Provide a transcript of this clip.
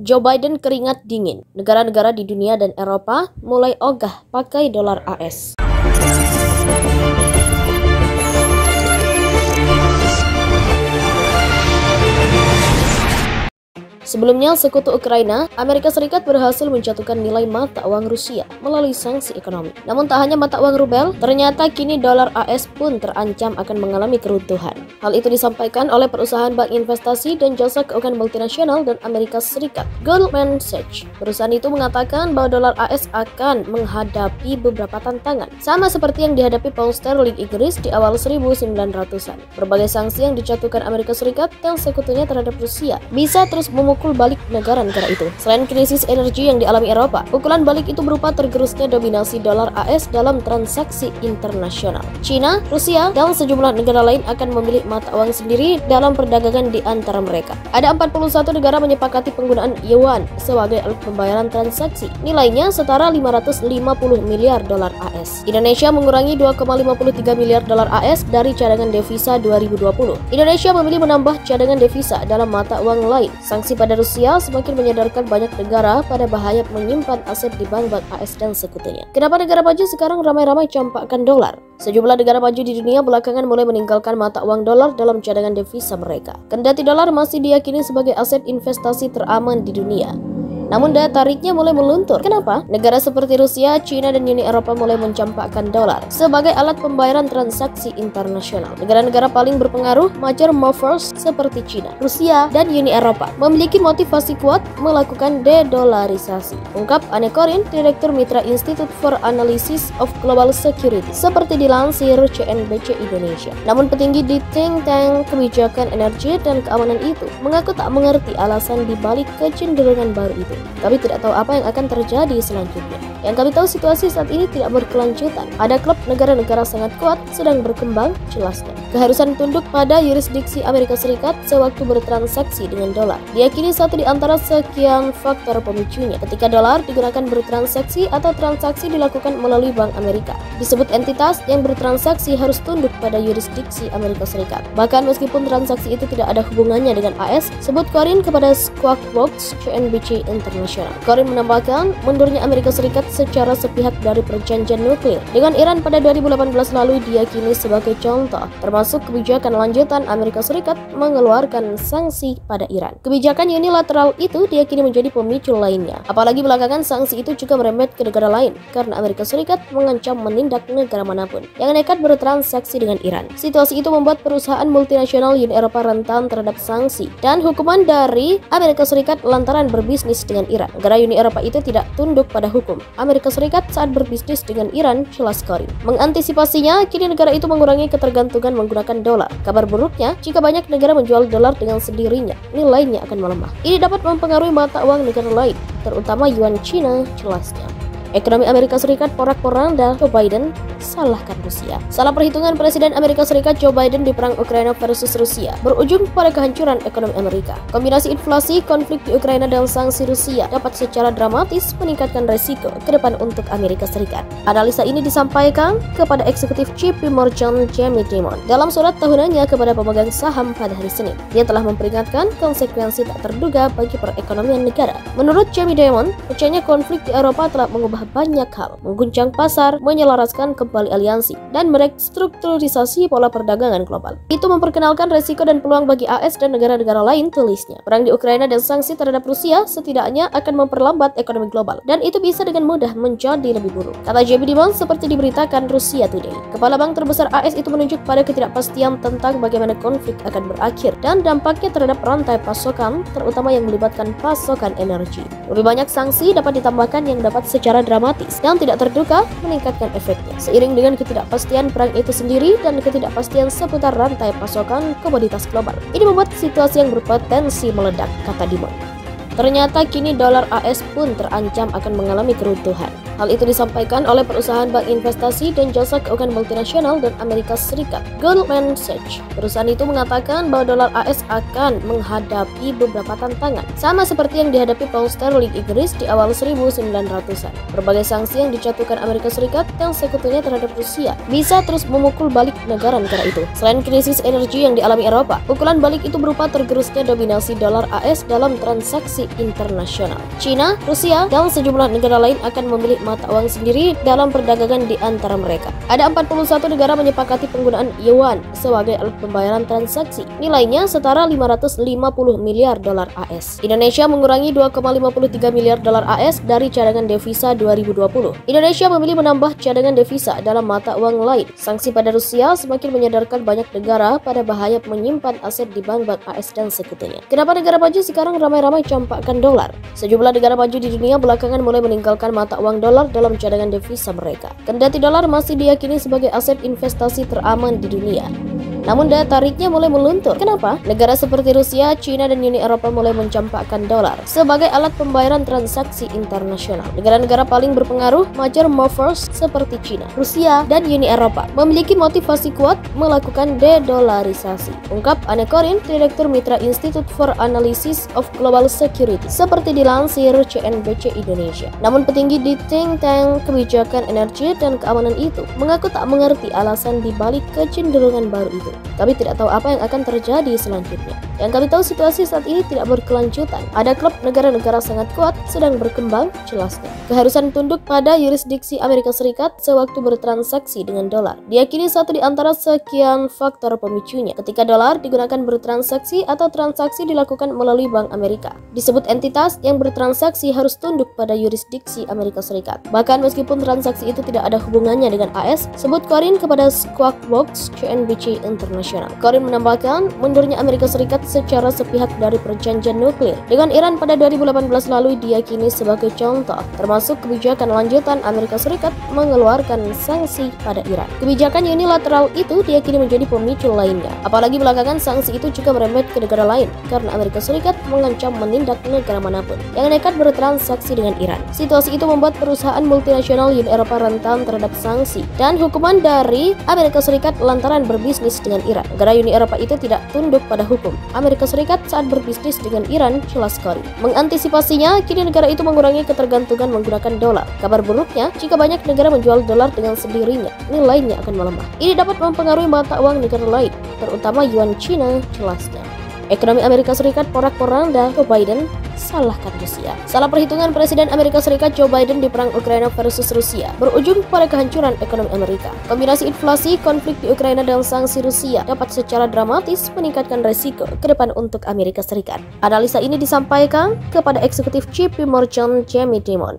Joe Biden keringat dingin. Negara-negara di dunia dan Eropa mulai ogah pakai dolar AS. Sebelumnya, sekutu Ukraina, Amerika Serikat berhasil menjatuhkan nilai mata uang Rusia melalui sanksi ekonomi. Namun tak hanya mata uang rubel, ternyata kini dolar AS pun terancam akan mengalami keruntuhan. Hal itu disampaikan oleh perusahaan bank investasi dan jasa keuangan multinasional dan Amerika Serikat, Goldman Sachs. Perusahaan itu mengatakan bahwa dolar AS akan menghadapi beberapa tantangan, sama seperti yang dihadapi pound sterling Inggris di awal 1900-an. Berbagai sanksi yang dijatuhkan Amerika Serikat dan sekutunya terhadap Rusia bisa terus memukul balik negara-negara itu. Selain krisis energi yang dialami Eropa, pukulan balik itu berupa tergerusnya dominasi dolar AS dalam transaksi internasional. China, Rusia, dan sejumlah negara lain akan memilih mata uang sendiri dalam perdagangan di antara mereka. Ada 41 negara menyepakati penggunaan yuan sebagai alat pembayaran transaksi. Nilainya setara 550 miliar dolar AS. Indonesia mengurangi 2,53 miliar dolar AS dari cadangan devisa 2020. Indonesia memilih menambah cadangan devisa dalam mata uang lain. Sanksi pada Rusia semakin menyadarkan banyak negara pada bahaya menyimpan aset di bank-bank AS dan sekutunya. Kenapa negara maju sekarang ramai-ramai campakkan dolar? Sejumlah negara maju di dunia belakangan mulai meninggalkan mata uang dolar dalam cadangan devisa mereka. Kendati dolar masih diyakini sebagai aset investasi teraman di dunia, namun daya tariknya mulai meluntur. Kenapa? Negara seperti Rusia, China, dan Uni Eropa mulai mencampakkan dolar sebagai alat pembayaran transaksi internasional. Negara-negara paling berpengaruh, major movers seperti China, Rusia, dan Uni Eropa memiliki motivasi kuat melakukan dedolarisasi. Ungkap Anne Corinne, Direktur Mitra Institute for Analysis of Global Security, seperti dilansir CNBC Indonesia. Namun petinggi di think tank kebijakan energi dan keamanan itu mengaku tak mengerti alasan dibalik kecenderungan baru itu. Kami tidak tahu apa yang akan terjadi selanjutnya. Yang kami tahu situasi saat ini tidak berkelanjutan. Ada klub negara-negara sangat kuat sedang berkembang, jelasnya. Keharusan tunduk pada yurisdiksi Amerika Serikat sewaktu bertransaksi dengan dolar diyakini satu di antara sekian faktor pemicunya. Ketika dolar digunakan bertransaksi atau transaksi dilakukan melalui Bank Amerika, disebut entitas yang bertransaksi harus tunduk pada yurisdiksi Amerika Serikat. Bahkan meskipun transaksi itu tidak ada hubungannya dengan AS, sebut Corinne kepada Squawk Box CNBC International. Corinne menambahkan mundurnya Amerika Serikat secara sepihak dari perjanjian nuklir dengan Iran pada 2018 lalu diyakini sebagai contoh, termasuk kebijakan lanjutan Amerika Serikat mengeluarkan sanksi pada Iran. Kebijakan unilateral itu diyakini menjadi pemicu lainnya. Apalagi belakangan sanksi itu juga merembet ke negara lain karena Amerika Serikat mengancam menindak negara manapun yang nekat bertransaksi dengan Iran. Situasi itu membuat perusahaan multinasional Uni Eropa rentan terhadap sanksi dan hukuman dari Amerika Serikat lantaran berbisnis dengan Iran. Negara Uni Eropa itu tidak tunduk pada hukum Amerika Serikat saat berbisnis dengan Iran, jelas Corinne. Mengantisipasinya, kini negara itu mengurangi ketergantungan menggunakan dolar. Kabar buruknya, jika banyak negara menjual dolar dengan sendirinya, nilainya akan melemah. Ini dapat mempengaruhi mata uang negara lain, terutama yuan Cina, jelasnya. Ekonomi Amerika Serikat porak-poranda, Joe Biden salahkan Rusia. Salah perhitungan Presiden Amerika Serikat Joe Biden di perang Ukraina versus Rusia berujung pada kehancuran ekonomi Amerika. Kombinasi inflasi, konflik di Ukraina, dan sanksi Rusia dapat secara dramatis meningkatkan resiko ke depan untuk Amerika Serikat. Analisa ini disampaikan kepada eksekutif JP Morgan Jamie Dimon dalam surat tahunannya kepada pemegang saham pada hari Senin. Dia telah memperingatkan konsekuensi tak terduga bagi perekonomian negara. Menurut Jamie Dimon, pecahnya konflik di Eropa telah mengubah banyak hal, mengguncang pasar, menyelaraskan kembali aliansi, dan merestrukturisasi pola perdagangan global. Itu memperkenalkan resiko dan peluang bagi AS dan negara-negara lain, tulisnya. Perang di Ukraina dan sanksi terhadap Rusia setidaknya akan memperlambat ekonomi global, dan itu bisa dengan mudah menjadi lebih buruk, kata Jamie Dimon seperti diberitakan Rusia Today. Kepala bank terbesar AS itu menunjuk pada ketidakpastian tentang bagaimana konflik akan berakhir dan dampaknya terhadap rantai pasokan, terutama yang melibatkan pasokan energi. Lebih banyak sanksi dapat ditambahkan yang dapat secara dramatis dan tidak terduga meningkatkan efeknya. Seiring dengan ketidakpastian perang itu sendiri dan ketidakpastian seputar rantai pasokan komoditas global, ini membuat situasi yang berpotensi meledak, kata Dimon. Ternyata kini dolar AS pun terancam akan mengalami keruntuhan. Hal itu disampaikan oleh perusahaan bank investasi dan jasa keuangan multinasional dan Amerika Serikat, Goldman Sachs. Perusahaan itu mengatakan bahwa dolar AS akan menghadapi beberapa tantangan, sama seperti yang dihadapi pound sterling Inggris di awal 1900-an. Berbagai sanksi yang dijatuhkan Amerika Serikat dan sekutunya terhadap Rusia bisa terus memukul balik negara-negara itu. Selain krisis energi yang dialami Eropa, pukulan balik itu berupa tergerusnya dominasi dolar AS dalam transaksi transaksi internasional. China, Rusia, dan sejumlah negara lain akan memilih mata uang sendiri dalam perdagangan di antara mereka. Ada 41 negara menyepakati penggunaan yuan sebagai alat pembayaran transaksi. Nilainya setara 550 miliar dolar AS. Indonesia mengurangi 2,53 miliar dolar AS dari cadangan devisa 2020. Indonesia memilih menambah cadangan devisa dalam mata uang lain. Sanksi pada Rusia semakin menyadarkan banyak negara pada bahaya menyimpan aset di bank-bank AS dan sekutunya. Kenapa negara maju sekarang ramai-ramai campakkan dolar? Sejumlah negara maju di dunia belakangan mulai meninggalkan mata uang dolar dalam cadangan devisa mereka. Kendati dolar masih diyakini sebagai aset investasi teraman di dunia, namun daya tariknya mulai meluntur. Kenapa? Negara seperti Rusia, China, dan Uni Eropa mulai mencampakkan dolar sebagai alat pembayaran transaksi internasional. Negara-negara paling berpengaruh, major movers seperti China, Rusia, dan Uni Eropa memiliki motivasi kuat melakukan de-dolarisasi. Ungkap Anne Corinne, Direktur Mitra Institute for Analysis of Global Security, seperti dilansir CNBC Indonesia. Namun petinggi di think tank kebijakan energi dan keamanan itu mengaku tak mengerti alasan dibalik kecenderungan baru itu. Kami tidak tahu apa yang akan terjadi selanjutnya. Yang kami tahu situasi saat ini tidak berkelanjutan. Ada klub negara-negara sangat kuat sedang berkembang, jelasnya. Keharusan tunduk pada yurisdiksi Amerika Serikat sewaktu bertransaksi dengan dolar diyakini satu di antara sekian faktor pemicunya. Ketika dolar digunakan bertransaksi atau transaksi dilakukan melalui Bank Amerika, disebut entitas yang bertransaksi harus tunduk pada yurisdiksi Amerika Serikat. Bahkan meskipun transaksi itu tidak ada hubungannya dengan AS, sebut Corinne kepada Squawk Box CNBC International. Corinne menambahkan, mundurnya Amerika Serikat secara sepihak dari perjanjian nuklir dengan Iran pada 2018 lalu diyakini sebagai contoh, termasuk kebijakan lanjutan Amerika Serikat mengeluarkan sanksi pada Iran. Kebijakan unilateral itu diyakini menjadi pemicu lainnya. Apalagi belakangan sanksi itu juga merembet ke negara lain karena Amerika Serikat mengancam menindak negara manapun yang nekat bertransaksi dengan Iran. Situasi itu membuat perusahaan multinasional Uni Eropa rentan terhadap sanksi dan hukuman dari Amerika Serikat lantaran berbisnis dengan Iran. Negara Uni Eropa itu tidak tunduk pada hukum Amerika Serikat saat berbisnis dengan Iran, jelas Corinne. Mengantisipasinya, kini negara itu mengurangi ketergantungan menggunakan dolar. Kabar buruknya, jika banyak negara menjual dolar dengan sendirinya, nilainya akan melemah. Ini dapat mempengaruhi mata uang negara lain, terutama yuan Cina, jelasnya. Ekonomi Amerika Serikat porak-poranda, Joe Biden salahkan Rusia. Salah perhitungan Presiden Amerika Serikat Joe Biden di perang Ukraina versus Rusia berujung pada kehancuran ekonomi Amerika. Kombinasi inflasi, konflik di Ukraina, dan sanksi Rusia dapat secara dramatis meningkatkan resiko ke depan untuk Amerika Serikat. Analisa ini disampaikan kepada eksekutif JP Morgan Jamie Dimon